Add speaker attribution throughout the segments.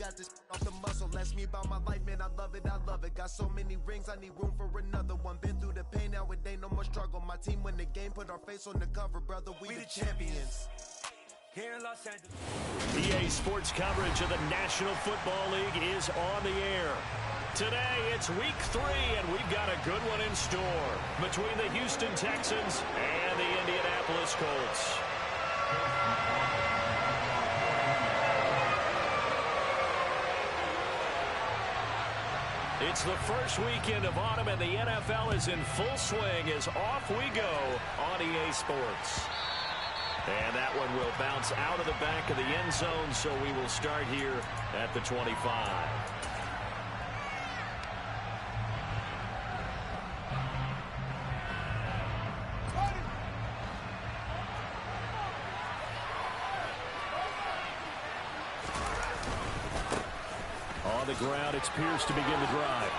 Speaker 1: got this off the muscle. Ask me about my life, man, I love it, I love it. Got so many rings, I need room for another one. Been through the pain, now it ain't no more struggle. My team win the game, put our face on the cover, brother, we the champions.
Speaker 2: Here in Los Angeles.
Speaker 3: EA Sports coverage of the National Football League is on the air. Today, it's week 3, and we've got a good one in store between the Houston Texans and the Indianapolis Colts. It's the first weekend of autumn, and the NFL is in full swing as off we go on EA Sports. And that one will bounce out of the back of the end zone, so we will start here at the 25. On the ground, it's Pierce to begin the drive.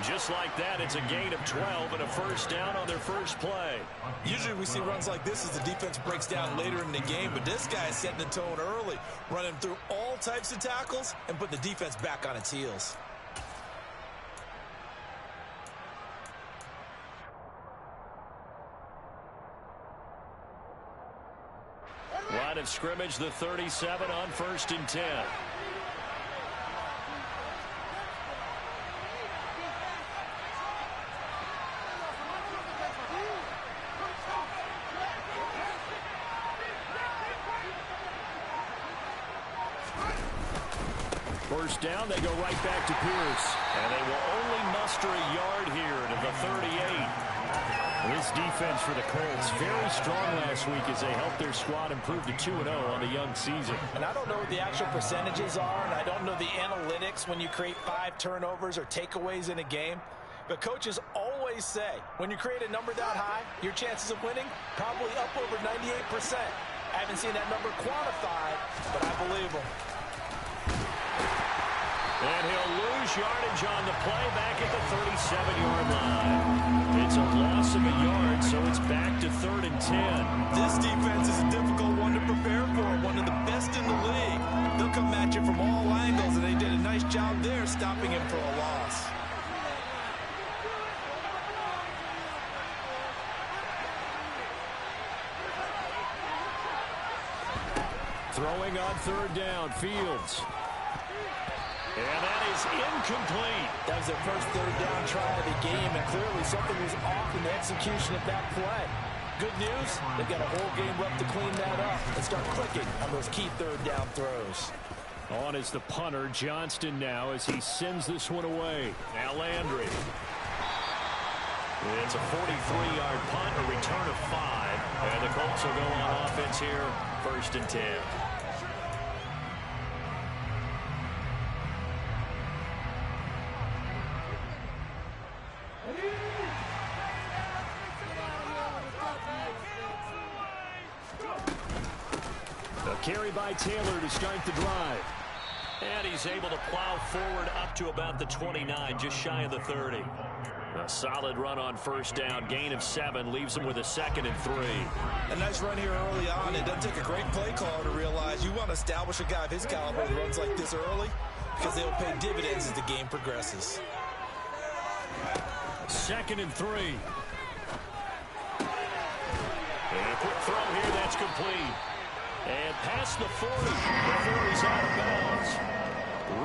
Speaker 3: Just like that, it's a gain of 12 and a first down on their first play.
Speaker 4: Usually we see runs like this as the defense breaks down later in the game, but this guy is setting the tone early, running through all types of tackles and putting the defense back on its heels.
Speaker 3: Line of scrimmage, the 37 on 1st and 10. First down, they go right back to Pierce. And they will only muster a yard here to the 38. This defense for the Colts, very strong last week as they helped their squad improve to 2-0 on the young season.
Speaker 5: And I don't know what the actual percentages are, and I don't know the analytics when you create 5 turnovers or takeaways in a game. But coaches always say, when you create a number that high, your chances of winning probably up over 98%. I haven't seen that number quantified, but I believe them.
Speaker 3: And he'll lose yardage on the play back at the 37-yard line. It's a loss of a yard, so it's back to 3rd and 10.
Speaker 4: This defense is a difficult one to prepare for, one of the best in the league. They'll come at you from all angles, and they did a nice job there stopping him for a loss.
Speaker 3: Throwing on 3rd down, Fields. And that is incomplete.
Speaker 5: That was their first 3rd down try of the game, and clearly something was off in the execution of that play. Good news, they've got a whole game left to clean that up and start clicking on those key 3rd down throws.
Speaker 3: On is the punter, Johnston now, as he sends this one away. Now Landry. It's a 43-yard punt, a return of 5. And the Colts will go on offense here, 1st and 10. Carry by Taylor to start the drive. And he's able to plow forward up to about the 29, just shy of the 30. A solid run on 1st down, gain of 7, leaves him with a 2nd and 3.
Speaker 4: A nice run here early on. It doesn't take a great play caller to realize you want to establish a guy of his caliber who runs like this early because they'll pay dividends as the game progresses.
Speaker 3: 2nd and 3. And a quick throw here, that's complete. And past the 40, before he's out of bounds.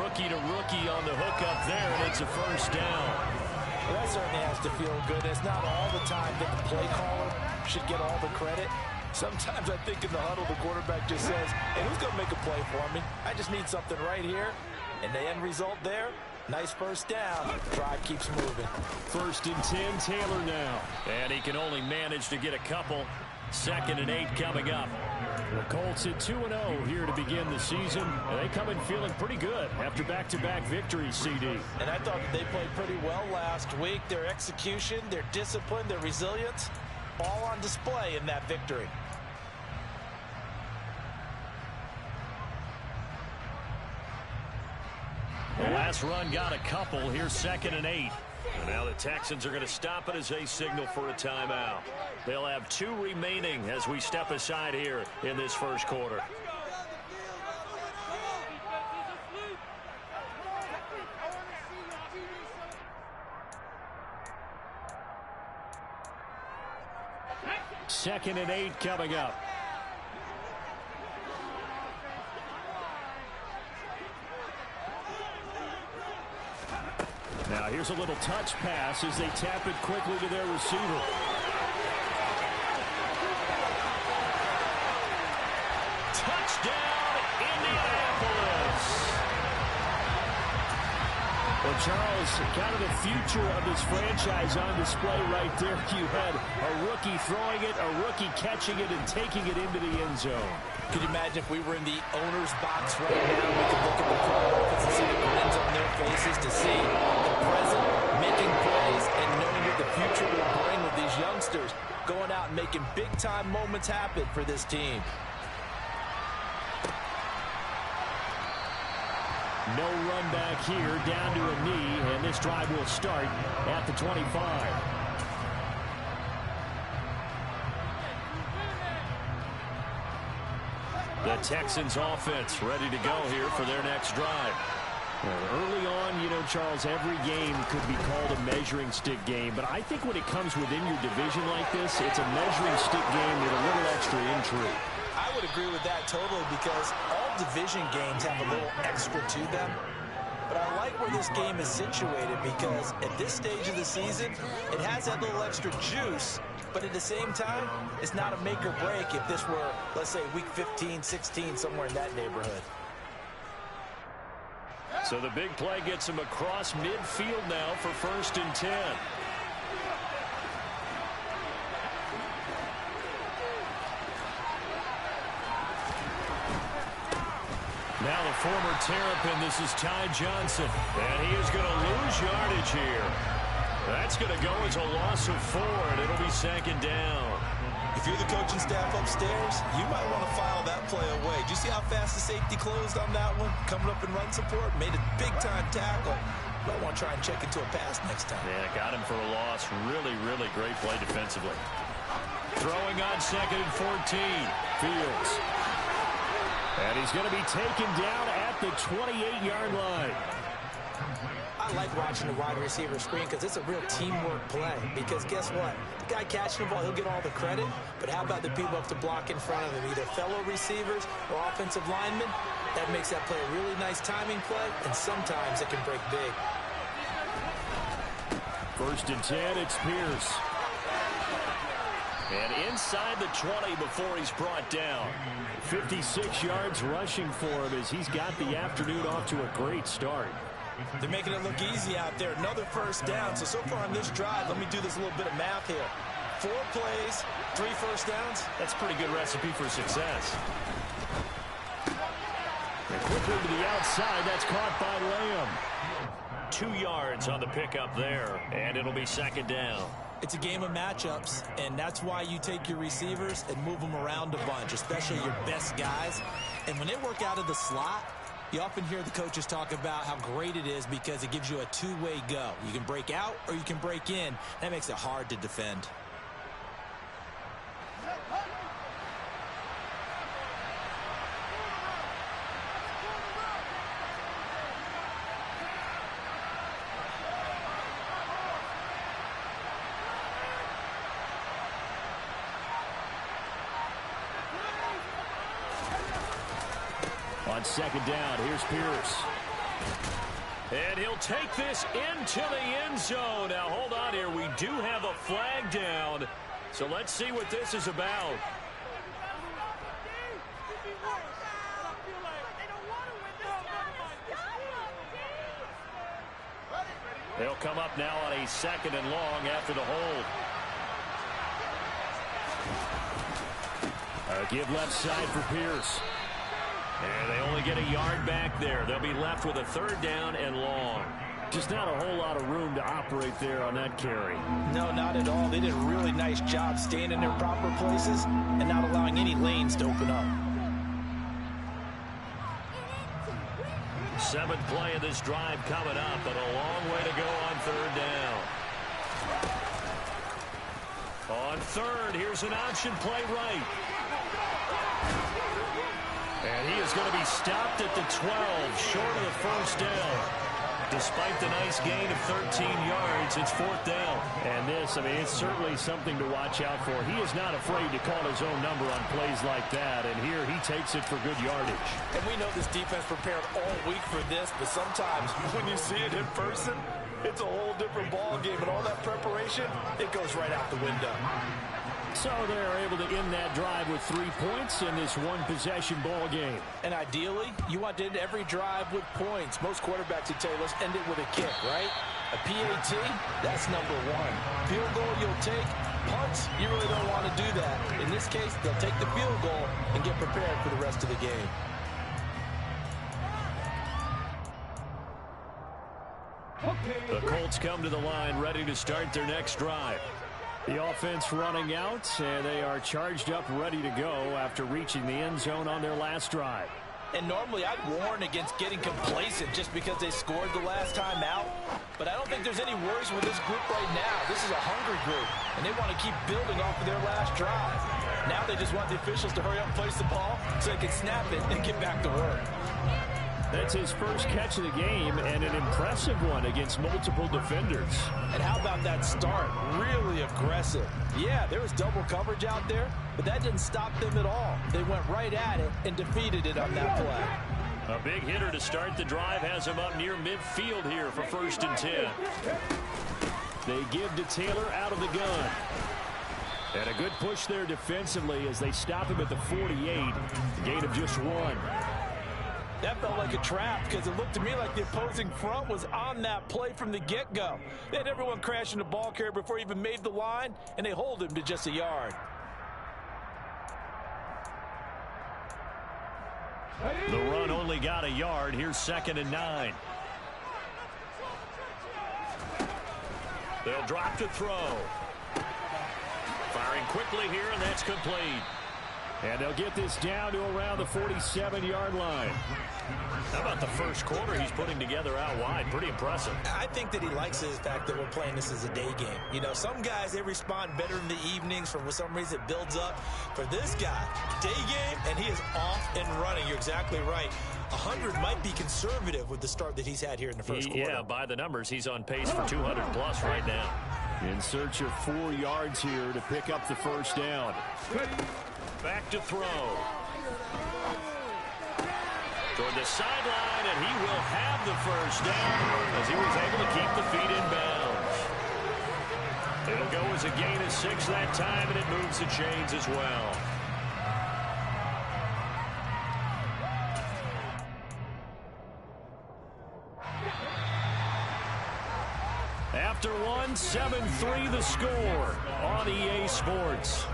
Speaker 3: Rookie to rookie on the hook up there, and it's a 1st down.
Speaker 5: Well, that certainly has to feel good. It's not all the time that the play caller should get all the credit. Sometimes I think in the huddle, the quarterback just says, hey, who's going to make a play for me? I just need something right here. And the end result there, nice 1st down. Drive keeps moving.
Speaker 3: 1st and 10, Taylor now. And he can only manage to get a couple. 2nd and 8 coming up. The Colts at 2-0 here to begin the season. And they come in feeling pretty good after back-to-back victories, CD.
Speaker 5: And I thought that they played pretty well last week. Their execution, their discipline, their resilience, all on display in that victory.
Speaker 3: The last run got a couple. Here's 2nd and 8. And now the Texans are going to stop it as they signal for a timeout. They'll have 2 remaining as we step aside here in this 1st quarter. 2nd and 8 coming up. Now here's a little touch pass as they tap it quickly to their receiver. Touchdown, Indianapolis. Well, Charles, kind of the future of this franchise on display right there. You had a rookie throwing it, a rookie catching it, and taking it into the end zone.
Speaker 5: Could you imagine if we were in the owner's box right now? We could look at the front office and see the grins on their faces to see the present making plays and knowing what the future will bring with these youngsters going out and making big-time moments happen for this team.
Speaker 3: No run back here, down to a knee, and this drive will start at the 25. The Texans offense ready to go here for their next drive. Well, early on, you know, Charles, every game could be called a measuring stick game, but I think when it comes within your division like this, it's a measuring stick game with a little extra intrigue.
Speaker 5: I would agree with that totally because all division games have a little extra to them. But I like where this game is situated because at this stage of the season, it has that little extra juice, but at the same time, it's not a make or break if this were, let's say, week 15, 16, somewhere in that neighborhood.
Speaker 3: So the big play gets him across midfield now for 1st and 10. Now the former Terrapin, this is Ty Johnson. And he is going to lose yardage here. That's going to go as a loss of 4, and it'll be 2nd down.
Speaker 4: If you're the coaching staff upstairs, you might want to file that play away. Did you see how fast the safety closed on that one? Coming up in run support, made a big-time tackle. Might want to try and check into a pass next time.
Speaker 3: Yeah, got him for a loss. Really, really great play defensively. Throwing on 2nd and 14. Fields. And he's going to be taken down at the 28-yard line.
Speaker 5: I like watching the wide receiver screen because it's a real teamwork play. Because guess what? The guy catching the ball, he'll get all the credit. But how about the people up to block in front of him? Either fellow receivers or offensive linemen. That makes that play a really nice timing play. And sometimes it can break big.
Speaker 3: 1st and 10, it's Pierce. And inside the 20 before he's brought down. 56 yards rushing for him as he's got the afternoon off to a great start.
Speaker 4: They're making it look easy out there. Another 1st down. So far on this drive, let me do this little bit of math here. 4 plays, 3 1st downs.
Speaker 3: That's a pretty good recipe for success. And quickly to the outside, that's caught by Lamb. 2 yards on the pickup there, and it'll be 2nd down.
Speaker 5: It's a game of matchups, and that's why you take your receivers and move them around a bunch, especially your best guys. And when they work out of the slot, you often hear the coaches talk about how great it is because it gives you a two-way go. You can break out or you can break in. That makes it hard to defend.
Speaker 3: On 2nd down, here's Pierce. And he'll take this into the end zone. Now, hold on here. We do have a flag down. So let's see what this is about. They'll come up now on a 2nd and long after the hold. Give left side for Pierce. And they only get a yard back there. They'll be left with a 3rd down and long. Just not a whole lot of room to operate there on that carry.
Speaker 5: No, not at all. They did a really nice job staying in their proper places and not allowing any lanes to open up.
Speaker 3: 7th play of this drive coming up, but a long way to go on 3rd down. On 3rd, here's an option play right. And he is going to be stopped at the 12, short of the 1st down. Despite the nice gain of 13 yards, it's 4th down.
Speaker 6: And this, I mean, it's certainly something to watch out for. He is not afraid to call his own number on plays like that, and here he takes it for good yardage.
Speaker 5: And we know this defense prepared all week for this, but sometimes when you see it in person, it's a whole different ball game, and all that preparation, it goes right out the window.
Speaker 6: So they're able to end that drive with 3 points in this one-possession ball game.
Speaker 5: And ideally, you want to end every drive with points. Most quarterbacks would tell you, let's end it with a kick, right? A PAT, that's number one. Field goal you'll take. Punts, you really don't want to do that. In this case, they'll take the field goal and get prepared for the rest of the game.
Speaker 3: The Colts come to the line ready to start their next drive.
Speaker 6: The offense running out, and they are charged up, ready to go after reaching the end zone on their last drive.
Speaker 5: And normally I'd warn against getting complacent just because they scored the last time out. But I don't think there's any worries with this group right now. This is a hungry group, and they want to keep building off of their last drive. Now they just want the officials to hurry up and place the ball so they can snap it and get back to work.
Speaker 6: That's his first catch of the game, and an impressive one against multiple defenders.
Speaker 5: And how about that start? Really aggressive. Yeah, there was double coverage out there, but that didn't stop them at all. They went right at it and defeated it on that play.
Speaker 3: A big hitter to start the drive has him up near midfield here for 1st and 10.
Speaker 6: They give to Taylor out of the gun. And a good push there defensively as they stop him at the 48. Gain of just 1.
Speaker 5: That felt like a trap because it looked to me like the opposing front was on that play from the get-go. They had everyone crashing the ball carrier before he even made the line, and they hold him to just a yard.
Speaker 3: The run only got a yard. Here's 2nd and 9. They'll drop to throw. Firing quickly here, and that's complete.
Speaker 6: And they'll get this down to around the 47-yard line.
Speaker 3: How about the first quarter he's putting together out wide? Pretty impressive.
Speaker 4: I think that he likes the fact that we're playing this as a day game. You know, some guys, they respond better in the evenings. For some reason, it builds up. For this guy, day game, and he is off and running. You're exactly right. 100 might be conservative with the start that he's had here in the first quarter.
Speaker 3: Yeah, by the numbers, he's on pace for 200-plus right now.
Speaker 6: In search of 4 yards here to pick up the first down.
Speaker 3: Back to throw. Toward the sideline, and he will have the first down as he was able to keep the feet in bounds. It'll go as a gain of 6 that time, and it moves the chains as well. After 1, 7-3 the score on EA Sports.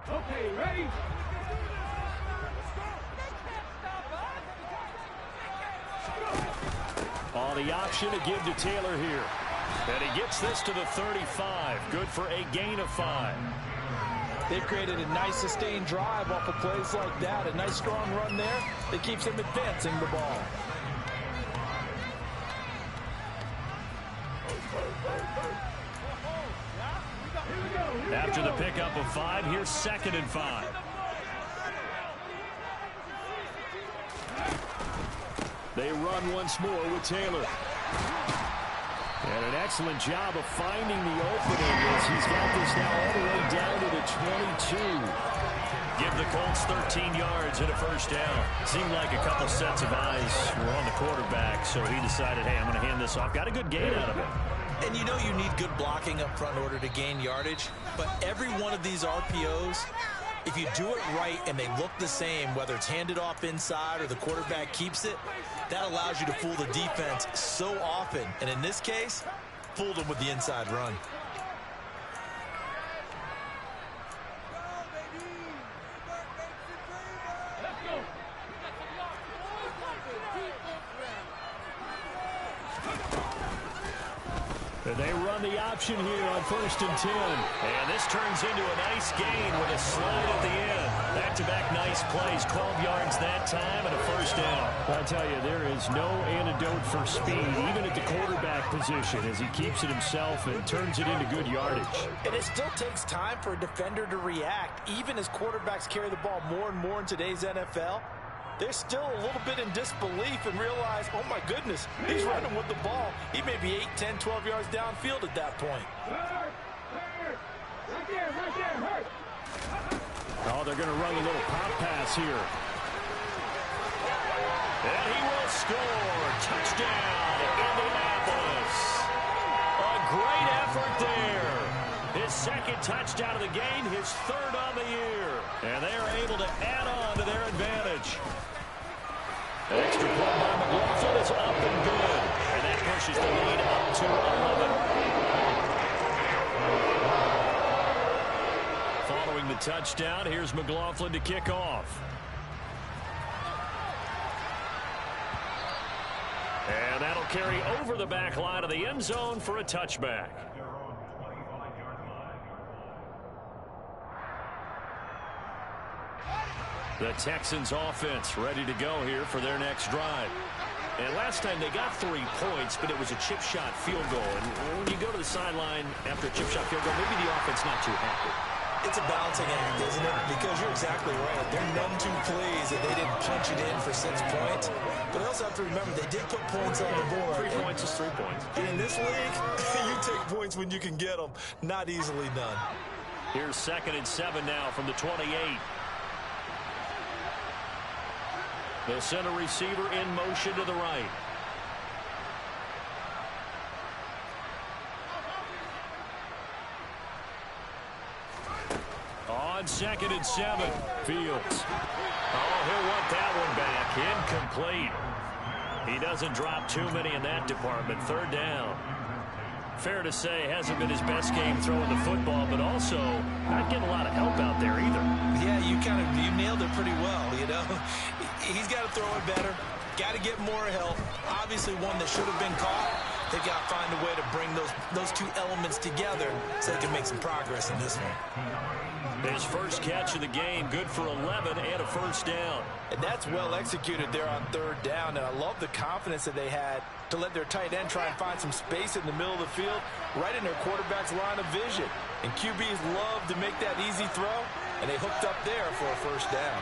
Speaker 2: Okay, ready?
Speaker 6: On the option to give to Taylor here.
Speaker 3: And he gets this to the 35. Good for a gain of 5.
Speaker 5: They've created a nice sustained drive off of plays like that. A nice strong run there that keeps them advancing the ball.
Speaker 3: After the pickup of 5, here's 2nd and 5.
Speaker 6: They run once more with Taylor. And an excellent job of finding the opening as he's got this now all the way down to the 22.
Speaker 3: Give the Colts 13 yards and a first down. Seemed like a couple sets of eyes were on the quarterback, so he decided, hey, I'm going to hand this off. Got a good gain out of it.
Speaker 4: And you know you need good blocking up front in order to gain yardage. But every one of these RPOs, if you do it right and they look the same, whether it's handed off inside or the quarterback keeps it, that allows you to fool the defense so often. And in this case, fooled them with the inside run.
Speaker 6: They run the option here on 1st and 10.
Speaker 3: And this turns into a nice gain with a slide at the end. Back-to-back nice plays, 12 yards that time and a first down.
Speaker 6: I tell you, there is no antidote for speed, even at the quarterback position, as he keeps it himself and turns it into good yardage.
Speaker 5: And it still takes time for a defender to react, even as quarterbacks carry the ball more and more in today's NFL. They're still a little bit in disbelief and realize, oh my goodness, he's running with the ball. He may be 8, 10, 12 yards downfield at that point.
Speaker 6: Oh, they're going to run a little pop pass here.
Speaker 3: And he will score. Touchdown, Indianapolis. A great effort there. His second touchdown of the game, his third on the year. And they are able to add on to their advantage. An extra point by McLaughlin is up and good. And that pushes the lead up to 11. Following the touchdown, here's McLaughlin to kick off. And that'll carry over the back line of the end zone for a touchback. The Texans offense ready to go here for their next drive. And last time they got 3 points, but it was a chip shot field goal. And when you go to the sideline after a chip shot field goal, maybe the offense not too happy.
Speaker 4: It's a balancing act, isn't it? Because you're exactly right. They're none too pleased that they didn't punch it in for 6 points. But they also have to remember they did put points on the board.
Speaker 3: 3 points is 3 points.
Speaker 4: In this league, you take points when you can get them. Not easily done.
Speaker 3: Here's 2nd and 7 now from the 28. They'll send a receiver in motion to the right. On 2nd and 7, Fields. Oh, he'll want that one back. Incomplete. He doesn't drop too many in that department. 3rd down. Fair to say, hasn't been his best game throwing the football, but also not getting a lot of help out there either.
Speaker 4: Yeah, you nailed it pretty well, you know. He's got to throw it better. Got to get more help. Obviously one that should have been caught. They've got to find a way to bring those two elements together so they can make some progress in this one.
Speaker 3: His first catch of the game, good for 11 and a first down.
Speaker 5: And that's well executed there on 3rd down. And I love the confidence that they had to let their tight end try and find some space in the middle of the field, right in their quarterback's line of vision. And QBs love to make that easy throw, and they hooked up there for a first down.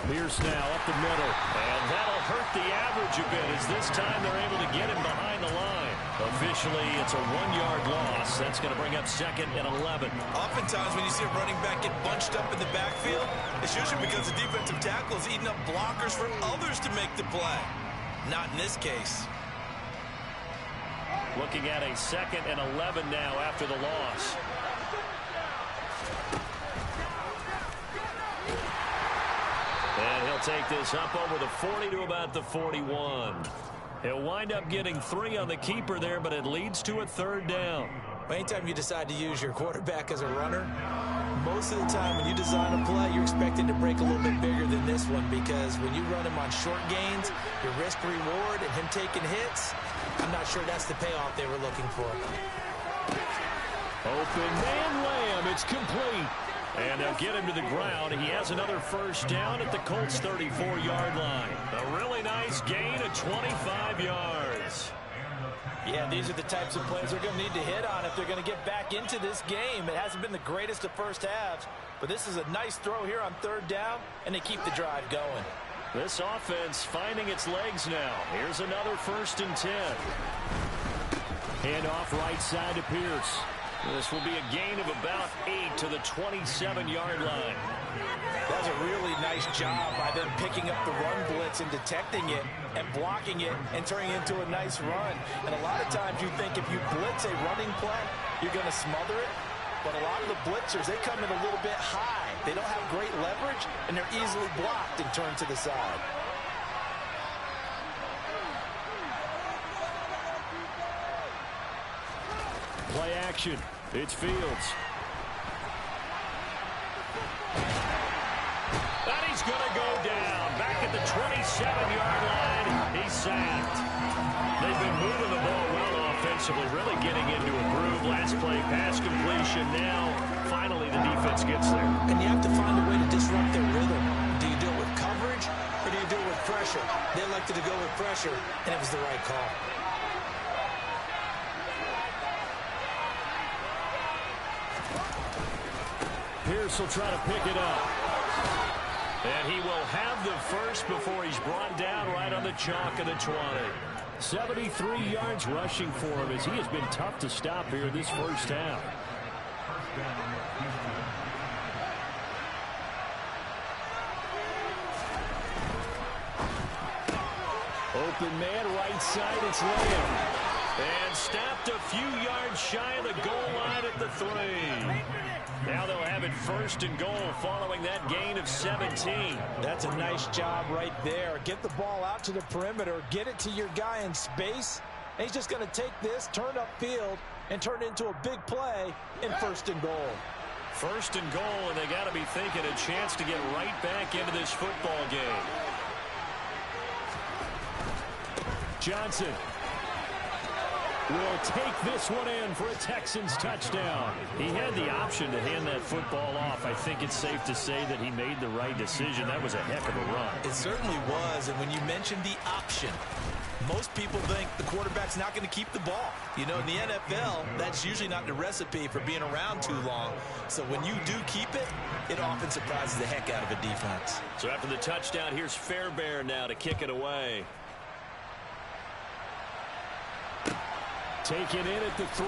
Speaker 6: Pierce now up the middle.
Speaker 3: And that'll hurt the average a bit as this time they're able to get him behind the line. Officially, it's a 1-yard loss. That's going to bring up 2nd and 11.
Speaker 4: Oftentimes when you see a running back get bunched up in the backfield, it's usually because the defensive tackle is eating up blockers for others to make the play. Not in this case.
Speaker 3: Looking at a 2nd and 11 now after the loss. And he'll take this up over the 40 to about the 41. He'll wind up getting 3 on the keeper there, but it leads to a 3rd down.
Speaker 4: Anytime you decide to use your quarterback as a runner, most of the time when you design a play, you're expected to break a little bit bigger than this one, because when you run him on short gains, your risk-reward and him taking hits, I'm not sure that's the payoff they were looking for.
Speaker 6: Open man Lamb. It's complete.
Speaker 3: And they'll get him to the ground. He has another first down at the Colts' 34-yard line. A really nice gain of 25 yards.
Speaker 5: Yeah, these are the types of plays they're going to need to hit on if they're going to get back into this game. It hasn't been the greatest of first halves, but this is a nice throw here on 3rd down, and they keep the drive going.
Speaker 3: This offense finding its legs now. Here's another 1st and 10.
Speaker 6: Hand off right side to Pierce.
Speaker 3: This will be a gain of about 8 to the 27-yard line.
Speaker 5: That's a really nice job by them picking up the run blitz and detecting it and blocking it and turning it into a nice run. And a lot of times you think if you blitz a running play, you're going to smother it. But a lot of the blitzers, they come in a little bit high. They don't have great leverage, and they're easily blocked and turned to the side.
Speaker 6: Play action. It's Fields.
Speaker 3: And he's going to go down. Back at at the 27-yard line. He's sacked. They've been moving the ball well offensively, really getting into a groove. Last play, pass completion. Now, finally, the defense gets there.
Speaker 5: And you have to find a way to disrupt their rhythm. Do you do it with coverage, or do you do it with pressure? They elected to go with pressure, and it was the right call.
Speaker 6: Pierce will try to pick it up.
Speaker 3: And he will have the first before he's brought down right on the chalk of the 20.
Speaker 6: 73 yards rushing for him as he has been tough to stop here this first half. Open man, right side, it's Lamb.
Speaker 3: And stopped a few yards shy of the goal line at the 3. Now they'll have it first and goal following that gain of 17.
Speaker 5: That's a nice job right there. Get the ball out to the perimeter, get it to your guy in space, and he's just going to take this, turn upfield, and turn it into a big play in first and goal.
Speaker 3: First and goal, and they got to be thinking a chance to get right back into this football game.
Speaker 6: Johnson will take this one in for a Texans touchdown.
Speaker 3: He had the option to hand that football off. I think it's safe to say that he made the right decision. That was a heck of a run.
Speaker 4: It certainly was, and when you mentioned the option, most people think the quarterback's not going to keep the ball. You know, in the NFL, that's usually not the recipe for being around too long. So when you do keep it, it often surprises the heck out of a defense.
Speaker 3: So after the touchdown, here's Fairbairn now to kick it away.
Speaker 6: Taken in at the 3.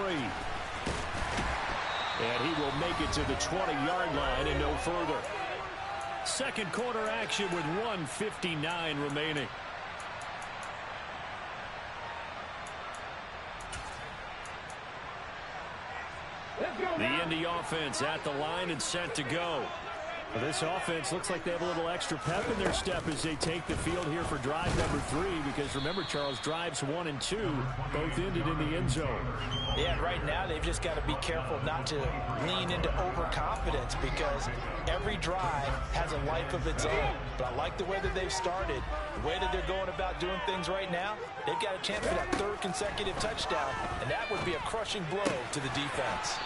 Speaker 6: And he will make it to the 20-yard line and no further. Second quarter action with 1:59 remaining. The Indy offense at the line and set to go. Well, this offense looks like they have a little extra pep in their step as they take the field here for drive number 3, because remember, Charles, drives 1 and 2 both ended in the end zone.
Speaker 5: Yeah, right now they've just got to be careful not to lean into overconfidence, because every drive has a life of its own. But I like the way that they've started, the way that they're going about doing things right now. They've got a chance for that 3rd consecutive touchdown, and that would be a crushing blow to the defense.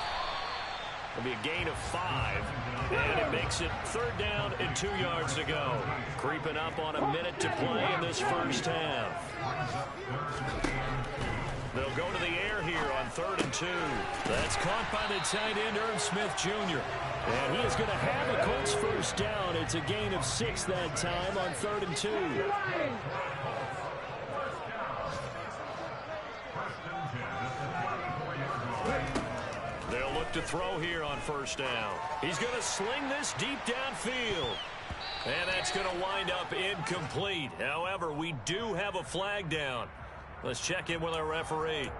Speaker 3: It'll be a gain of 5, and it makes it 3rd down and 2 yards to go. Creeping up on a minute to play in this first half. They'll go to the air here on 3rd and 2. That's caught by the tight end, Irv Smith Jr.
Speaker 6: And he is going to have a Colts first down. It's a gain of 6 that time on 3rd and 2.
Speaker 3: They'll look to throw here on first down. He's going to sling this deep downfield. And that's going to wind up incomplete. However, we do have a flag down. Let's check in with our referee.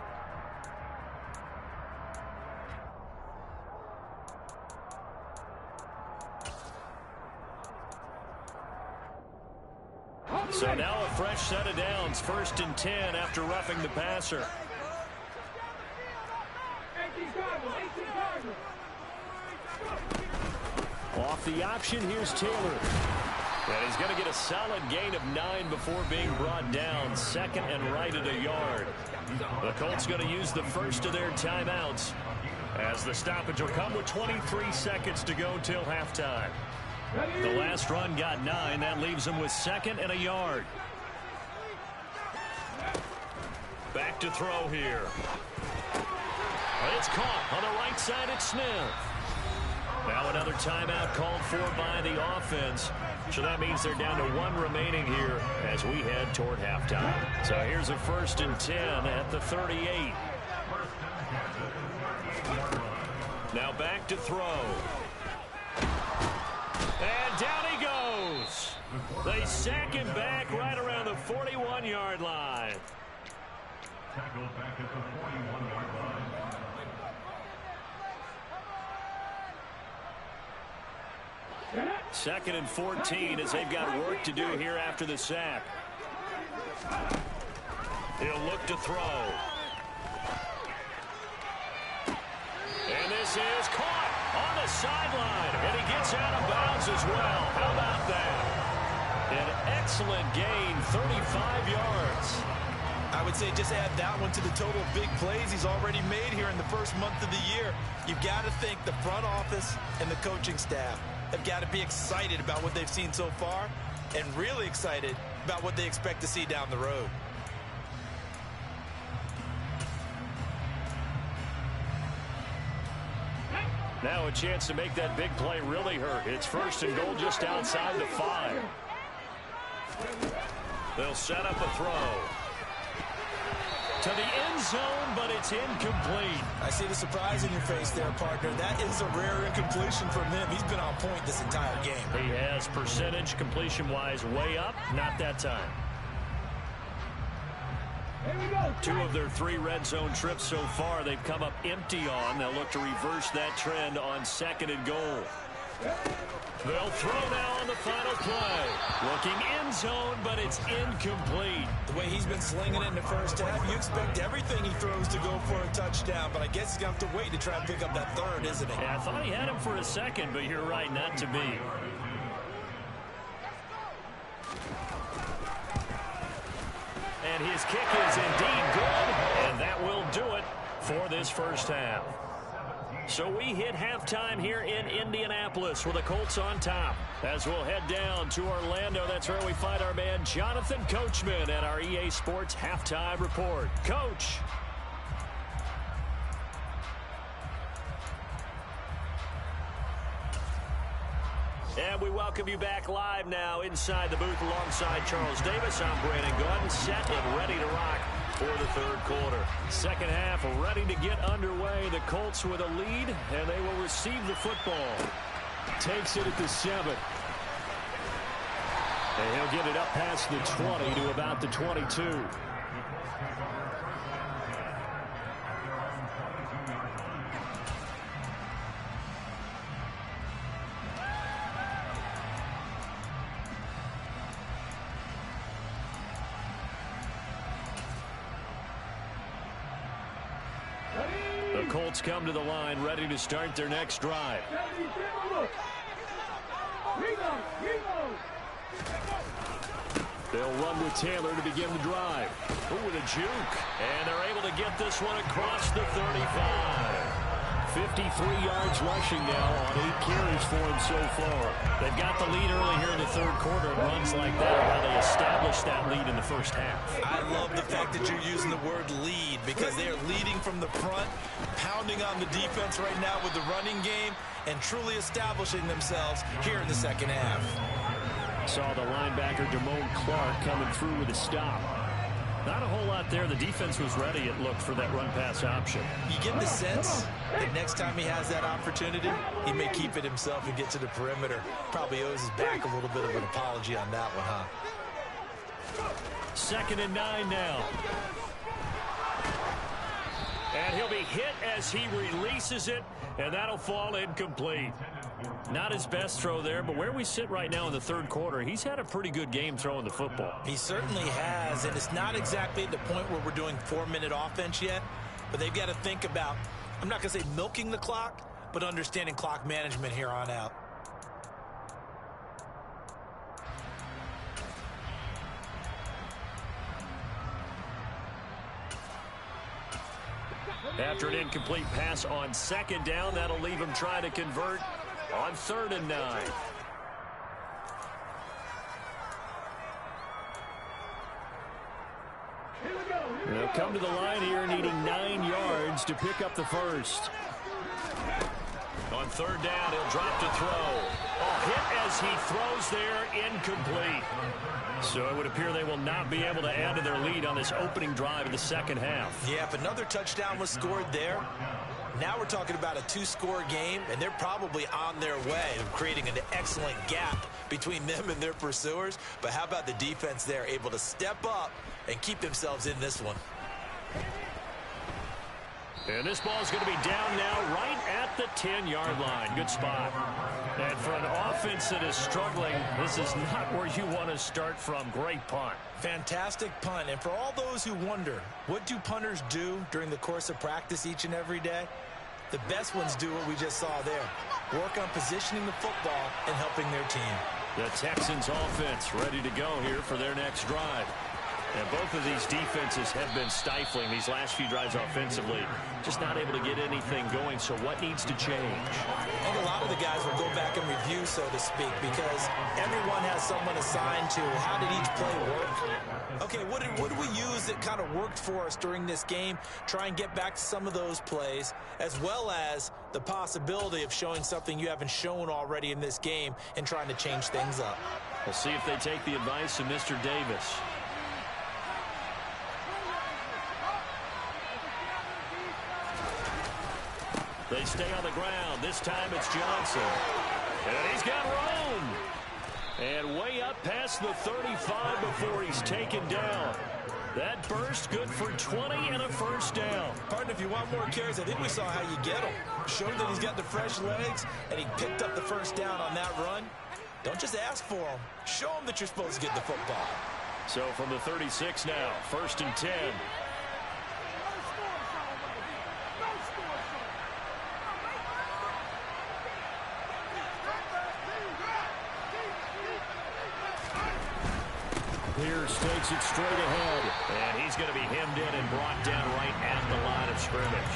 Speaker 3: So now a fresh set of downs. 1st and 10 after roughing the passer.
Speaker 6: Off the option, here's Taylor.
Speaker 3: And he's going to get a solid gain of 9 before being brought down. 2nd and right at a yard. The Colts going to use the first of their timeouts, as the stoppage will come with 23 seconds to go till halftime. The last run got 9. That leaves them with 2nd and a yard. Back to throw here. It's caught on the right side at Smith. Now another timeout called for by the offense. So that means they're down to 1 remaining here as we head toward halftime. So here's a 1st and 10 at the 38. Now back to throw. And down he goes. They sack him back right around the 41-yard line.
Speaker 7: Tackled back at the 41-yard line.
Speaker 3: Second and 14 as they've got work to do here after the sack. He'll look to throw. And this is caught on the sideline. And he gets out of bounds as well. How about that? An excellent gain, 35 yards.
Speaker 4: I would say just add that one to the total big plays he's already made here in the first month of the year. You've got to think the front office and the coaching staff have got to be excited about what they've seen so far and really excited about what they expect to see down the road.
Speaker 3: Now a chance to make that big play really hurt. It's 1st and goal just outside the 5. They'll set up a throw to the end zone, but it's incomplete.
Speaker 4: I see the surprise in your face there, partner. That is a rare incompletion from him. He's been on point this entire game.
Speaker 3: He has percentage completion-wise way up. Not that time. 2 of their 3 red zone trips so far they've come up empty on. They'll look to reverse that trend on 2nd and goal. They'll throw now on the final play. Looking end zone, but it's incomplete.
Speaker 4: The way he's been slinging it in the first half, you expect everything he throws to go for a touchdown, but I guess he's going to have to wait to try and pick up that 3rd, isn't he?
Speaker 3: Yeah, I thought he had him for a second, but you're right, not to be. And his kick is indeed good, and that will do it for this first half. So we hit halftime here in Indianapolis with the Colts on top. As we'll head down to Orlando, that's where we find our man Jonathan Coachman at our EA Sports Halftime Report. Coach. And we welcome you back live now inside the booth alongside Charles Davis. I'm Brandon Gaudin, set and ready to rock for the 3rd quarter. Second half ready to get underway. The Colts with a lead, and they will receive the football. Takes it at the 7. And he'll get it up past the 20 to about the 22. The Colts come to the line, ready to start their next drive. They'll run with Taylor to begin the drive. Ooh, with a juke. And they're able to get this one across the 35. 53 yards rushing now on 8 carries for him so far. They've got the lead early here in the 3rd quarter. And runs like that are how they establish that lead in the first half.
Speaker 4: I love the fact that you're using the word lead because they're leading from the front, pounding on the defense right now with the running game, and truly establishing themselves here in the 2nd half.
Speaker 3: Saw the linebacker Damone Clark coming through with a stop. Not a whole lot there. The defense was ready, it looked, for that run-pass option.
Speaker 4: You get the sense that next time he has that opportunity, he may keep it himself and get to the perimeter. Probably owes his back a little bit of an apology on that one, huh?
Speaker 3: 2nd and 9 now. And he'll be hit as he releases it, and that'll fall incomplete. Not his best throw there, but where we sit right now in the 3rd quarter, he's had a pretty good game throwing the football.
Speaker 4: He certainly has, and it's not exactly at the point where we're doing 4-minute offense yet, but they've got to think about, I'm not going to say milking the clock, but understanding clock management here on out.
Speaker 3: After an incomplete pass on 2nd down, that'll leave him trying to convert on 3rd and 9. They'll come to the line here needing 9 yards to pick up the first. On 3rd down, he'll drop to throw. Hit as he throws there, incomplete. So it would appear they will not be able to add to their lead on this opening drive of the 2nd half.
Speaker 4: Yeah, if another touchdown was scored there, now we're talking about a 2-score game, and they're probably on their way of creating an excellent gap between them and their pursuers. But how about the defense there, able to step up and keep themselves in this one?
Speaker 3: And this ball is going to be down now right at the 10-yard line. Good spot. And for an offense that is struggling, this is not where you want to start from. Great punt.
Speaker 4: Fantastic punt. And for all those who wonder, what do punters do during the course of practice each and every day? The best ones do what we just saw there. Work on positioning the football and helping their team.
Speaker 3: The Texans offense ready to go here for their next drive. And both of these defenses have been stifling these last few drives offensively. Just not able to get anything going. So what needs to change?
Speaker 5: I think a lot of the guys will go back and review, so to speak, because everyone has someone assigned to how did each play work. Okay, what did we use that kind of worked for us during this game? Try and get back to some of those plays, as well as the possibility of showing something you haven't shown already in this game and trying to change things up.
Speaker 3: We'll see if they take the advice of Mr. Davis. They stay on the ground. This time it's Johnson. And he's got room. And way up past the 35 before he's taken down. That burst good for 20 and a first down.
Speaker 5: Partner, if you want more carries, I think we saw how you get him. Showed that he's got the fresh legs, and he picked up the first down on that run. Don't just ask for him. Show him that you're supposed to get the football.
Speaker 3: So from the 36 now, 1st and 10. Pierce takes it straight ahead. And he's going to be hemmed in and brought down right at the line of scrimmage.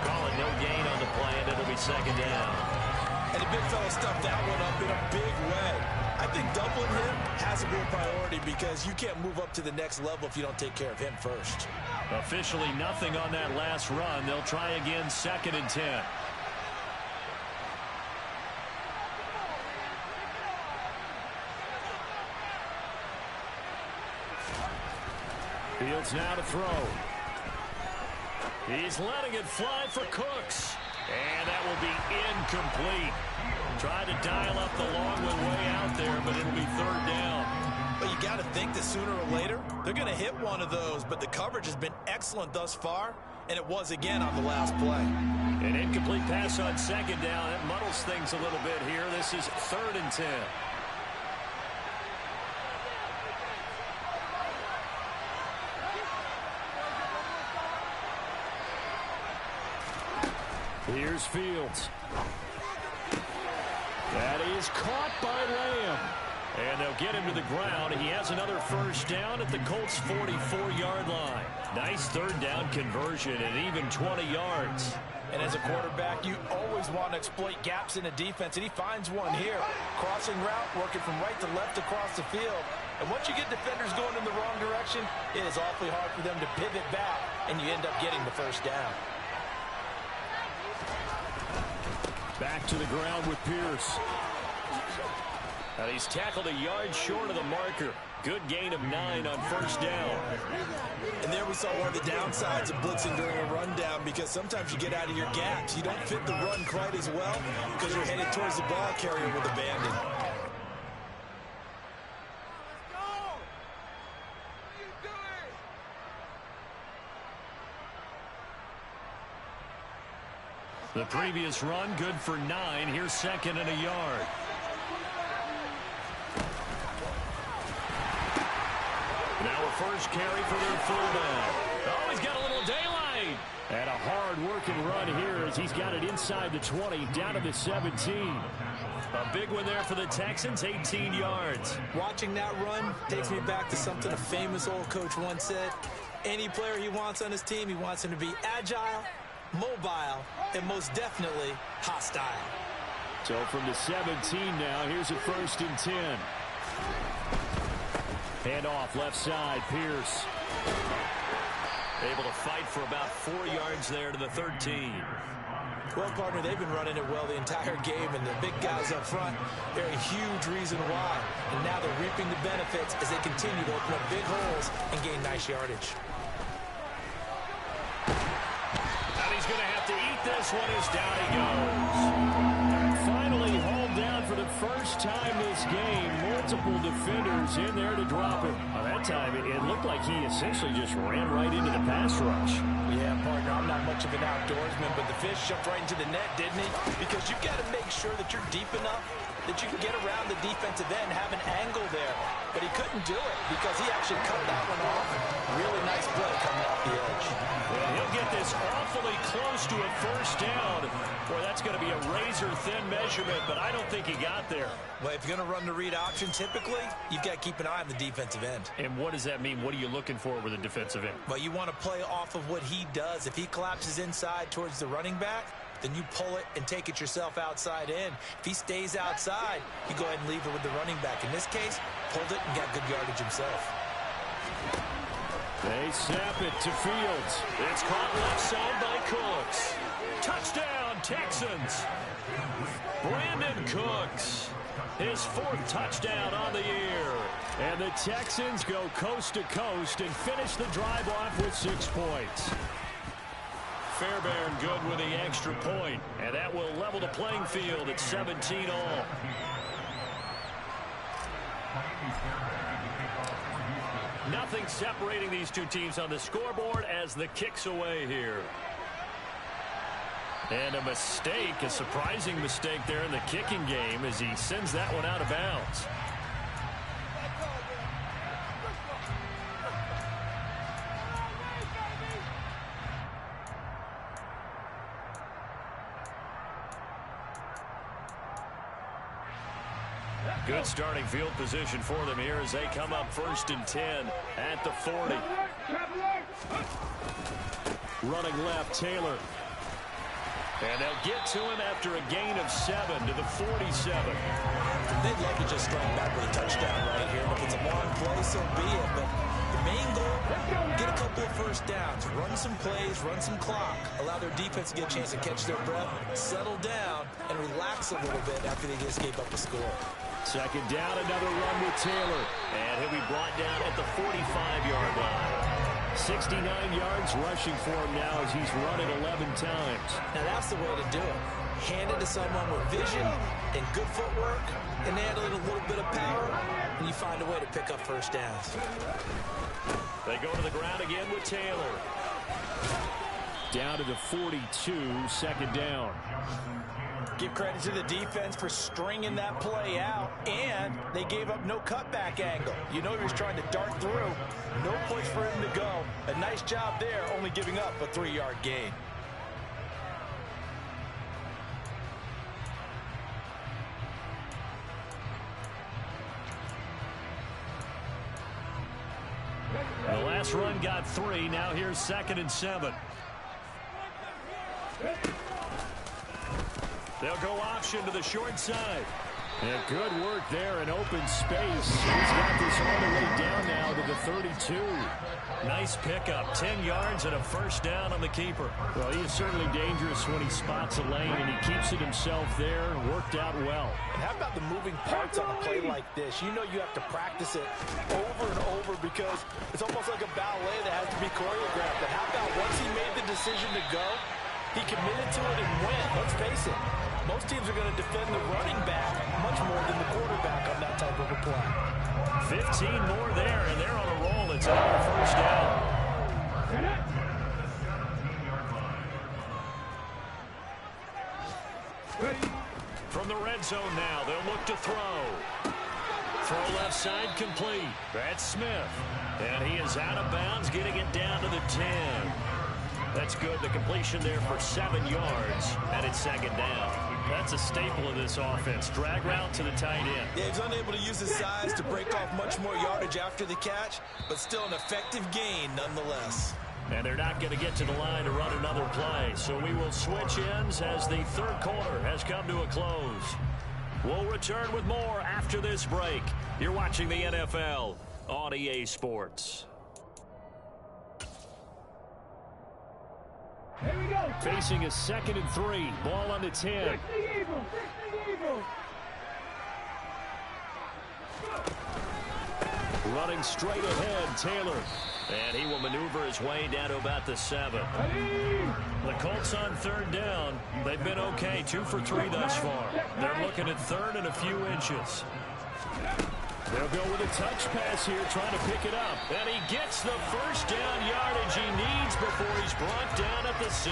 Speaker 3: Call it no gain on the play, and it'll be 2nd down.
Speaker 5: And the big fella stuffed that one up in a big way. I think doubling him has to be a priority because you can't move up to the next level if you don't take care of him first.
Speaker 3: Officially nothing on that last run. They'll try again, 2nd and 10. Fields now to throw. He's letting it fly for Cooks. And that will be incomplete. Tried to dial up the long one way out there, but it'll be 3rd down.
Speaker 5: But you got to think that sooner or later, they're going to hit one of those. But the coverage has been excellent thus far, and it was again on the last play.
Speaker 3: An incomplete pass on 2nd down. That muddles things a little bit here. This is 3rd and 10. Here's Fields. That is caught by Lamb. And they'll get him to the ground. He has another first down at the Colts' 44-yard line. Nice 3rd down conversion and even 20 yards.
Speaker 5: And as a quarterback, you always want to exploit gaps in a defense, and he finds one here. Crossing route, working from right to left across the field. And once you get defenders going in the wrong direction, it is awfully hard for them to pivot back, and you end up getting the first down.
Speaker 3: Back to the ground with Pierce. And he's tackled a yard short of the marker. Good gain of 9 on 1st down.
Speaker 5: And there we saw one of the downsides of blitzing during a rundown because sometimes you get out of your gaps. You don't fit the run quite as well because you're headed towards the ball carrier with abandon.
Speaker 3: The previous run, good for 9. Here's 2nd and a yard. Now a first carry for their fullback. Oh, he's got a little daylight. And a hard-working run here as he's got it inside the 20, down to the 17. A big one there for the Texans, 18 yards.
Speaker 5: Watching that run takes me back to something a famous old coach once said. Any player he wants on his team, he wants him to be agile, mobile, and most definitely hostile.
Speaker 3: So from the 17 now, here's a 1st and 10. Hand off left side, Pierce. Able to fight for about 4 yards there to the 13.
Speaker 5: Well, partner, they've been running it well the entire game, and the big guys up front, they're a huge reason why. And now they're reaping the benefits as they continue to open up big holes and gain nice yardage.
Speaker 3: And he's going to have to eat this one as down he goes. Finally hauled down for the first time this game. Multiple defenders in there to drop him. That time, it looked like he essentially just ran right into the pass rush.
Speaker 5: Yeah, partner, I'm not much of an outdoorsman, but the fish jumped right into the net, didn't he? Because you've got to make sure that you're deep enough that you can get around the defensive end, have an angle there. But he couldn't do it because he actually cut that one off. Really nice play coming off the edge.
Speaker 3: Well, he'll get this awfully close to a first down. Boy, that's going to be a razor-thin measurement, but I don't think he got there.
Speaker 4: Well, if you're going to run the read option, typically, you've got to keep an eye on the defensive end.
Speaker 3: And what does that mean? What are you looking for with a defensive end?
Speaker 4: Well, you want to play off of what he does. If he collapses inside towards the running back, then you pull it and take it yourself outside in. If he stays outside, you go ahead and leave it with the running back. In this case, pulled it and got good yardage himself.
Speaker 3: They snap it to Fields. It's caught left side by Cooks. Touchdown, Texans. Brandon Cooks, his 4th touchdown on the year. And the Texans go coast to coast and finish the drive off with 6 points. Fairbairn good with the extra point, and that will level the playing field at 17 all. Nothing separating these two teams on the scoreboard as the kick's away here. And a mistake, a surprising mistake there in the kicking game as he sends that one out of bounds. Good starting field position for them here as they come up 1st and 10 at the 40. Running left, Taylor. And they'll get to him after a gain of 7 to the 47.
Speaker 4: They'd love to just strike back with a touchdown right here. If it's a long play, so be it. But the main goal, get a couple of first downs, run some plays, run some clock, allow their defense to get a chance to catch their breath, settle down, and relax a little bit after they just gave up a score.
Speaker 3: 2nd down, another run with Taylor. And he'll be brought down at the 45-yard line. 69 yards rushing for him now as he's run it 11 times.
Speaker 4: Now that's the way to do it. Hand it to someone with vision and good footwork, and add a little bit of power, and you find a way to pick up first downs.
Speaker 3: They go to the ground again with Taylor.
Speaker 6: Down to the 42, 2nd down.
Speaker 5: Give credit to the defense for stringing that play out, and they gave up no cutback angle. You know he was trying to dart through. No place for him to go. A nice job there, only giving up a 3-yard gain.
Speaker 3: The last run got 3. Now here's 2nd and 7. They'll go option to the short side.
Speaker 6: And good work there in open space. He's got this all the way down now to the 32.
Speaker 3: Nice pickup. 10 yards and a first down on the keeper.
Speaker 6: Well, he is certainly dangerous when he spots a lane, and he keeps it himself there. Worked out well.
Speaker 5: And how about the moving parts on a play like this? You know you have to practice it over and over because it's almost like a ballet that has to be choreographed. But how about once he made the decision to go, he committed to it and went. Let's face it. Most teams are going to defend the running back much more than the quarterback on that type of a play.
Speaker 3: 15 more there, and they're on a roll. It's another first down. From the red zone now, they'll look to throw. Throw left side complete. That's Smith. And he is out of bounds, getting it down to the 10. That's good. The completion there for 7 yards, and it's 2nd down. That's a staple of this offense. Drag route to the tight end.
Speaker 4: Yeah, he's unable to use his size to break off much more yardage after the catch, but still an effective gain nonetheless.
Speaker 3: And they're not going to get to the line to run another play. So we will switch ends as the 3rd quarter has come to a close. We'll return with more after this break. You're watching the NFL on EA Sports.
Speaker 8: Here we go.
Speaker 6: Facing a 2nd and 3. Ball on the 10.
Speaker 3: Running straight ahead, Taylor. And he will maneuver his way down to about the 7. The Colts on 3rd down. They've been okay, 2 for 3 thus far. They're looking at 3rd and a few inches.
Speaker 6: They'll go with a touch pass here, trying to pick it up.
Speaker 3: And he gets the first down yardage he needs before he's brought down at the 6.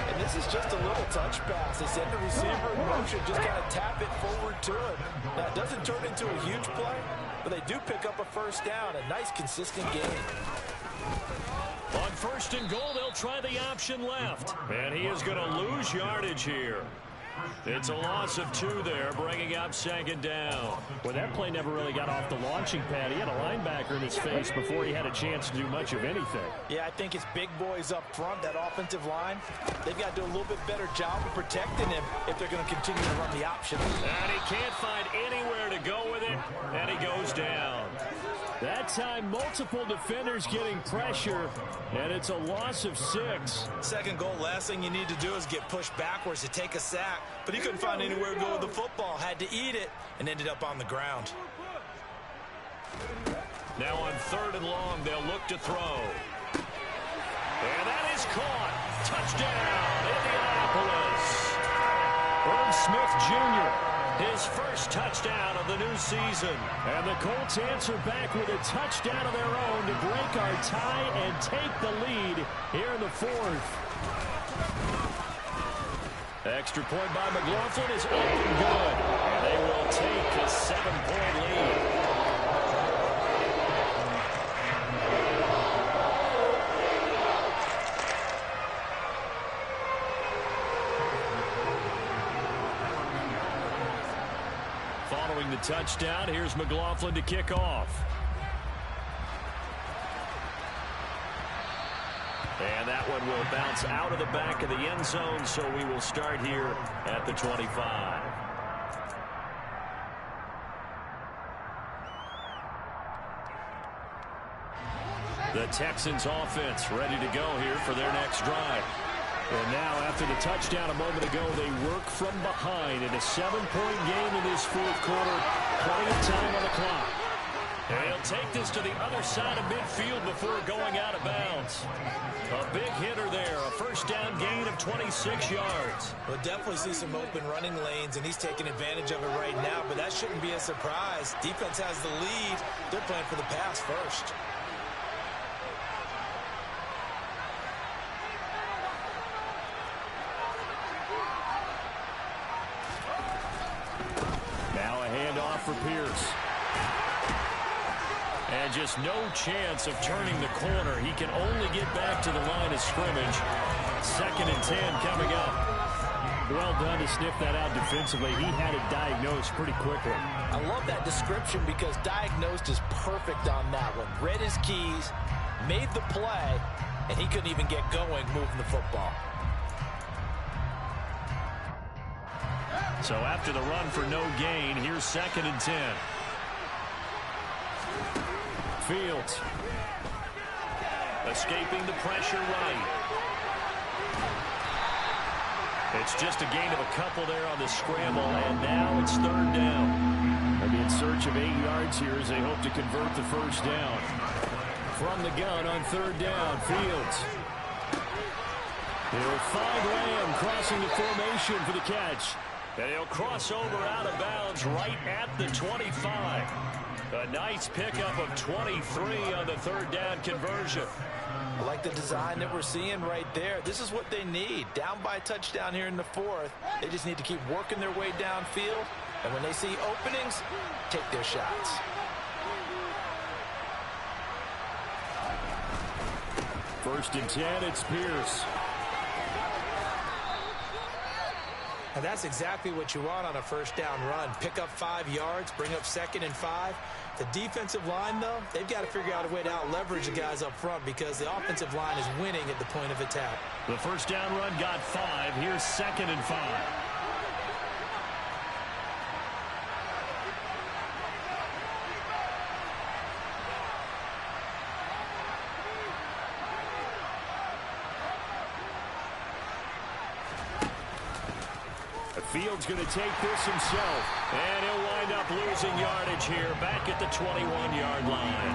Speaker 5: And this is just a little touch pass. They send the receiver in motion, just kind of tap it forward to him. Now, it doesn't turn into a huge play, but they do pick up a first down. A nice, consistent gain.
Speaker 3: On first and goal, they'll try the option left. And he is going to lose yardage here. It's a loss of 2 there, bringing up second down.
Speaker 6: Well, that play never really got off the launching pad. He had a linebacker in his face before he had a chance to do much of anything.
Speaker 5: Yeah, I think it's big boys up front, that offensive line. They've got to do a little bit better job of protecting him if they're going to continue to run the option.
Speaker 3: And he can't find anywhere to go with it, and he goes down.
Speaker 6: That time, multiple defenders getting pressure, and it's a loss of 6.
Speaker 4: Second goal, last thing you need to do is get pushed backwards to take a sack. But he couldn't find anywhere to go with the football. Had to eat it and ended up on the ground.
Speaker 3: Now on 3rd and long, they'll look to throw. And that is caught. Touchdown, Indianapolis. Irv Smith Jr., his first touchdown of the new season.
Speaker 6: And the Colts answer back with a touchdown of their own to break our tie and take the lead here in the 4th.
Speaker 3: Extra point by McLaughlin is up and good. And they will take a 7-point lead. Following the touchdown, here's McLaughlin to kick off. And that one will bounce out of the back of the end zone, so we will start here at the 25. The Texans offense ready to go here for their next drive.
Speaker 6: And now, after the touchdown a moment ago, they work from behind in a 7-point game in this 4th quarter. Plenty of time on the clock.
Speaker 3: And he'll take this to the other side of midfield before going out of bounds. A big hitter there, a first down gain of 26 yards.
Speaker 4: We'll definitely see some open running lanes, and he's taking advantage of it right now, but that shouldn't be a surprise. Defense has the lead. They're playing for the pass first.
Speaker 6: Now a handoff for Pierce.
Speaker 3: And just no chance of turning the corner. He can only get back to the line of scrimmage. 2nd and 10 coming up.
Speaker 6: Well done to sniff that out defensively. He had it diagnosed pretty quickly.
Speaker 5: I love that description because diagnosed is perfect on that one. Read his keys, made the play, and he couldn't even get going moving the football.
Speaker 3: So after the run for no gain, here's 2nd and 10.
Speaker 6: Fields.
Speaker 3: Escaping the pressure right. It's just a gain of a couple there on the scramble, and now it's 3rd down.
Speaker 6: They'll be in search of 8 yards here as they hope to convert the first down. From the gun on 3rd down, Fields. He'll find Lamb crossing the formation for the catch.
Speaker 3: And he'll cross over out of bounds right at the 25. A nice pickup of 23 on the 3rd down conversion.
Speaker 5: I like the design that we're seeing right there. This is what they need. Down by a touchdown here in the 4th. They just need to keep working their way downfield. And when they see openings, take their shots.
Speaker 6: First and 10, it's Pierce.
Speaker 4: And that's exactly what you want on a first down run. Pick up 5 yards, bring up 2nd and 5. The defensive line, though, they've got to figure out a way to out-leverage the guys up front because the offensive line is winning at the point of attack.
Speaker 3: The first down run got 5. Here's 2nd and 5.
Speaker 6: Fields going to take this himself.
Speaker 3: And he'll wind up losing yardage here back at the 21-yard line.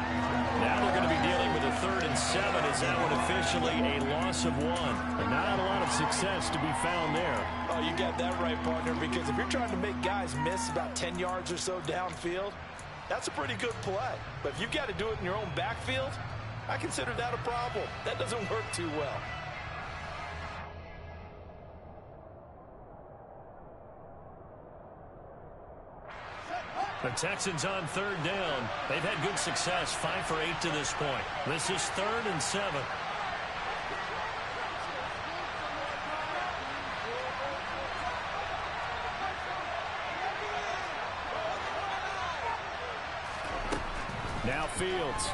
Speaker 3: Now they're going to be dealing with a 3rd and 7 as that one officially a loss of 1.
Speaker 6: And not a lot of success to be found there.
Speaker 5: Oh, you got that right, partner, because if you're trying to make guys miss about 10 yards or so downfield, that's a pretty good play. But if you've got to do it in your own backfield, I consider that a problem. That doesn't work too well.
Speaker 3: The Texans on 3rd down. They've had good success, 5 for 8 to this point. This is 3rd and 7.
Speaker 6: Now Fields.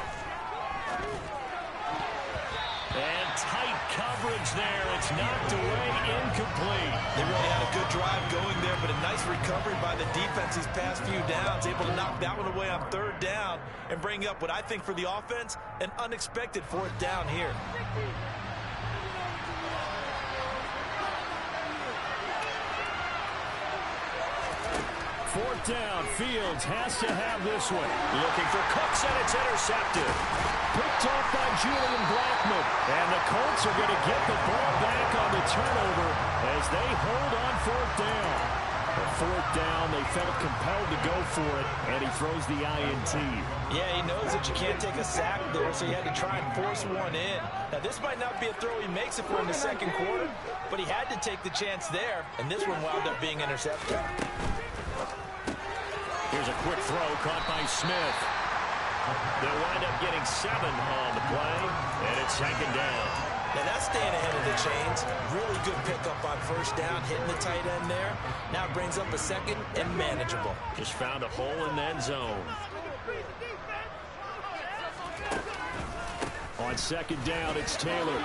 Speaker 6: And tight coverage there. It's knocked away, incomplete.
Speaker 4: They really had a good drive going there, but a nice recovery by the defense these past few downs, able to knock that one away on third down and bring up what I think for the offense, an unexpected fourth down here.
Speaker 6: Fourth down, Fields has to have this one. Looking for Cooks, and it's intercepted. Picked off by Julian Blackmon. And the Colts are going to get the ball back on the turnover as they hold on fourth down. A fourth down, they felt compelled to go for it, and he throws the INT.
Speaker 5: Yeah, he knows that you can't take a sack there, so he had to try and force one in. Now, this might not be a throw he makes it for in the second quarter, but he had to take the chance there, and this one wound up being intercepted.
Speaker 3: Here's a quick throw caught by Smith. They'll wind up getting 7 on the play, and it's second down.
Speaker 5: Now that's staying ahead of the chains. Really good pickup on first down, hitting the tight end there. Now brings up a second and manageable.
Speaker 3: Just found a hole in that zone.
Speaker 6: On second down, it's Taylor.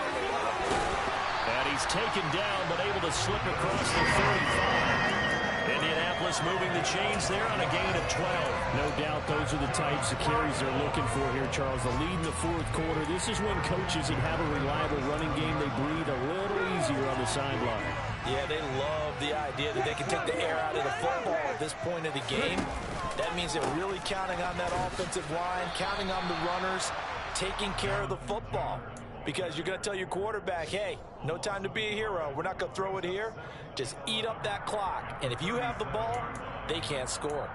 Speaker 6: And he's taken down, but able to slip across the 35. Indianapolis moving the chains there on a gain of 12. No doubt those are the types of carries they're looking for here, Charles. The lead in the fourth quarter. This is when coaches that have a reliable running game, they breathe a little easier on the sideline.
Speaker 5: Yeah, they love the idea that they can take the air out of the football at this point of the game. That means they're really counting on that offensive line, counting on the runners, taking care of the football. Because you're going to tell your quarterback, hey, no time to be a hero. We're not going to throw it here. Just eat up that clock. And if you have the ball, they can't score.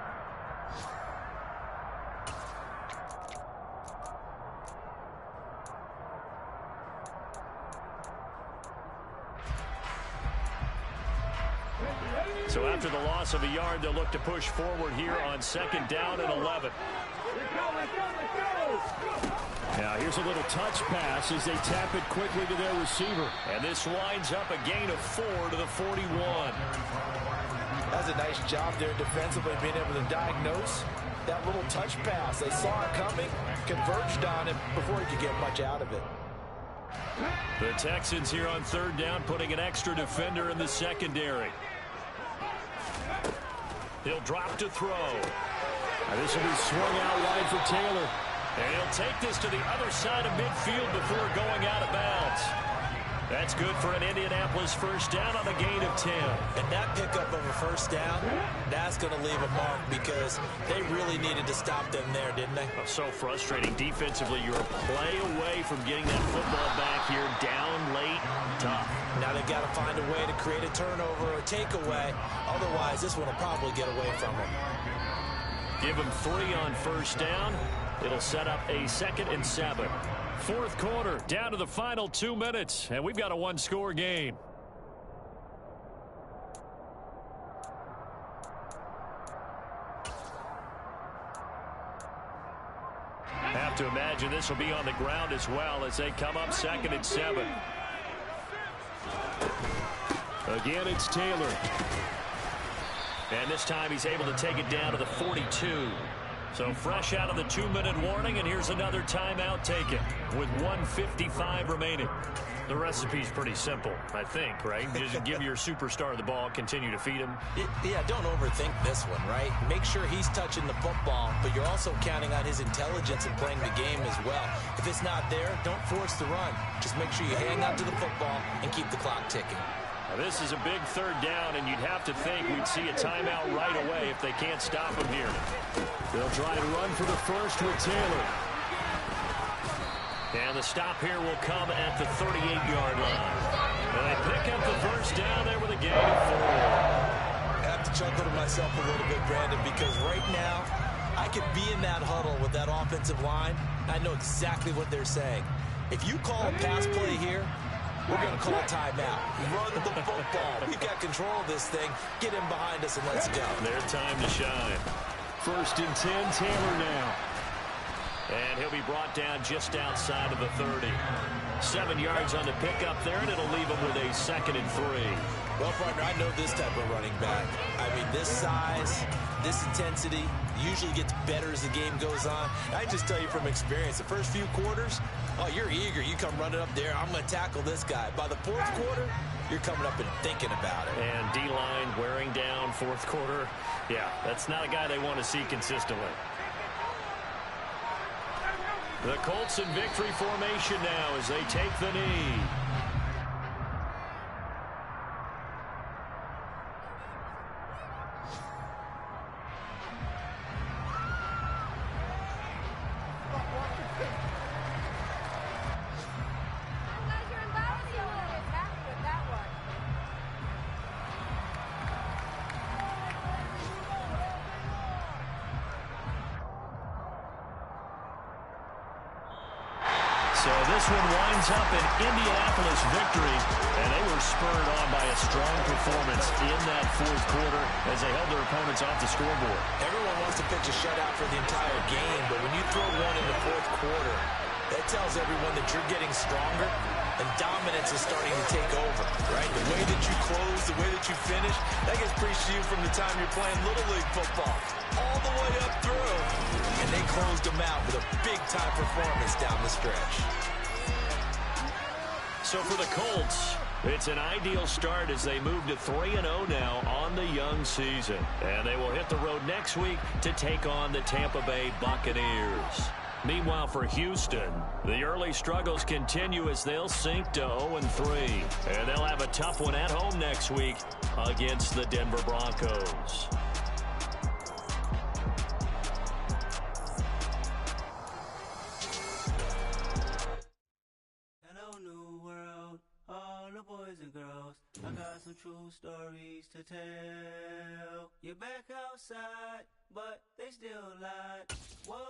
Speaker 3: So after the loss of a yard, they'll look to push forward here on second down and 11.
Speaker 6: Now here's a little touch pass as they tap it quickly to their receiver.
Speaker 3: And this winds up a gain of 4 to the 41.
Speaker 5: That's a nice job there defensively, being able to diagnose that little touch pass. They saw it coming, converged on it before he could get much out of it.
Speaker 3: The Texans here on third down, putting an extra defender in the secondary. He'll drop to throw.
Speaker 6: Now this will be swung out wide for Taylor.
Speaker 3: And he'll take this to the other side of midfield before going out of bounds. That's good for an Indianapolis first down on a gain of 10.
Speaker 5: And that pickup of a first down, that's going to leave a mark because they really needed to stop them there, didn't they?
Speaker 3: So frustrating. Defensively, you're a play away from getting that football back here, down late, tough.
Speaker 5: Now they've got to find a way to create a turnover or a takeaway. Otherwise, this one will probably get away from them.
Speaker 3: Give them 3 on first down. It'll set up a 2nd and 7.
Speaker 6: Fourth quarter, down to the final 2 minutes, and we've got a one-score game.
Speaker 3: Have to imagine this will be on the ground as well as they come up 2nd and 7.
Speaker 6: Again, it's Taylor.
Speaker 3: And this time he's able to take it down to the 42. So fresh out of the 2-minute warning, and here's another timeout taken with 1:55 remaining. The recipe's pretty simple, I think, right? Just give your superstar the ball, continue to feed him.
Speaker 5: Yeah, don't overthink this one, right? Make sure he's touching the football, but you're also counting on his intelligence in playing the game as well. If it's not there, don't force the run. Just make sure you hang on to the football and keep the clock ticking.
Speaker 3: Now, this is a big third down, and you'd have to think we'd see a timeout right away if they can't stop him here.
Speaker 6: They'll try and run for the first with Taylor.
Speaker 3: And the stop here will come at the 38-yard line. And they pick up the first down there with a gain of 4.
Speaker 5: I have to chuckle to myself a little bit, Brandon, because right now I could be in that huddle with that offensive line. I know exactly what they're saying. If you call a pass play here, we're going to call timeout. Run the football. We've got control of this thing. Get him behind us and let's go.
Speaker 3: Their time to shine.
Speaker 6: 1st and 10, Taylor now.
Speaker 3: And he'll be brought down just outside of the 30. 7 yards on the pickup there, and it'll leave him with a 2nd and 3.
Speaker 4: Well, partner, I know this type of running back. I mean, this size, this intensity usually gets better as the game goes on. I just tell you from experience, the first few quarters, oh, you're eager. You come running up there, I'm going to tackle this guy. By the fourth quarter, you're coming up and thinking about it.
Speaker 3: And D-line wearing down fourth quarter. Yeah, that's not a guy they want to see consistently. The Colts in victory formation now as they take the knee. So this one winds up an Indianapolis victory, and they were spurred on by a strong performance in that fourth quarter as they held their opponents off the scoreboard.
Speaker 4: Everyone wants to pitch a shutout for the entire game, but when you throw one in the fourth quarter, that tells everyone that you're getting stronger and dominance is starting to take over, right? The way that you close, the way that you finish, that gets preached to you from the time you're playing Little League football all the way up through. And they closed them out with a big-time performance down the stretch.
Speaker 3: So for the Colts, it's an ideal start as they move to 3-0 now on the young season. And they will hit the road next week to take on the Tampa Bay Buccaneers. Meanwhile, for Houston, the early struggles continue as they'll sink to 0-3. And they'll have a tough one at home next week against the Denver Broncos.
Speaker 8: Hello, new world, all the boys and girls. I got some true stories to tell. You're back outside, but they still lied. Whoa,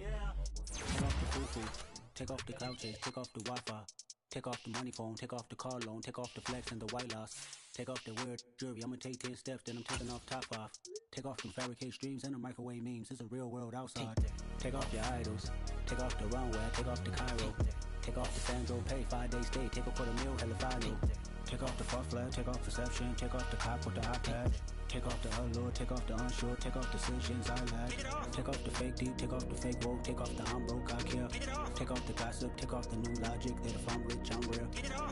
Speaker 8: yeah.
Speaker 9: Take off the Bluetooth, take off the couches, take off the Wi-Fi, take off the money phone, take off the car loan, take off the flex and the white loss, take off the weird jewelry. I'ma take 10 steps, then I'm taking off top off. Take off the fabricated streams and the microwave memes. It's a real world outside. Take off your idols, take off the runway, take off the Cairo, take off the Sandro Pay, 5-day stay, take a $250,000 hella final. Take off the far flag, take off perception, take off the cop with the iPad. Take off the allure, take off the unsure, take off decisions I lack. Take off the fake deep, take off the fake woke, take off the I'm broke, I care. Take off the gossip, take off the new logic that if I'm rich, I'm real.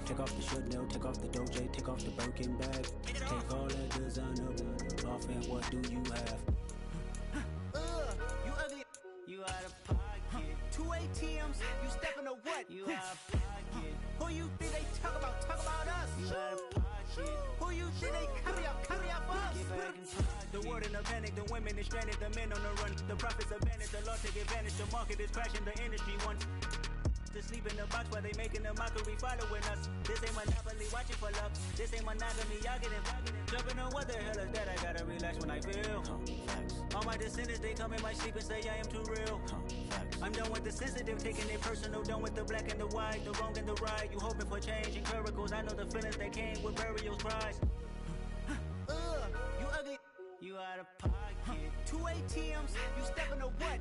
Speaker 9: Take off the should know, take off the Doja, take off the Birkin bag. Take all that designer off and what do you have?
Speaker 8: You ugly, you out of pocket. 2 ATMs, you stepping to what? You out of pocket. Who you think they talk about us? You out of pocket. Who you think they carry out for us? Get back in pocket. The world in a panic, the women is stranded, the men on the run. The profits abandoned, the law take advantage. The market is crashing, the industry wants to sleep in the box while they making a mockery following us. This ain't Monopoly, watching for love. This ain't monogamy, y'all getting jumping on what the hell is that? I gotta relax when I feel. All my descendants, they come in my sleep and say I am too real. I'm done with the sensitive, taking it personal. Done with the black and the white, the wrong and the right. You hoping for change and miracles. I know the feelings that came with burial cries. You ugly, you out of pocket. 2 ATMs, you stepping to what?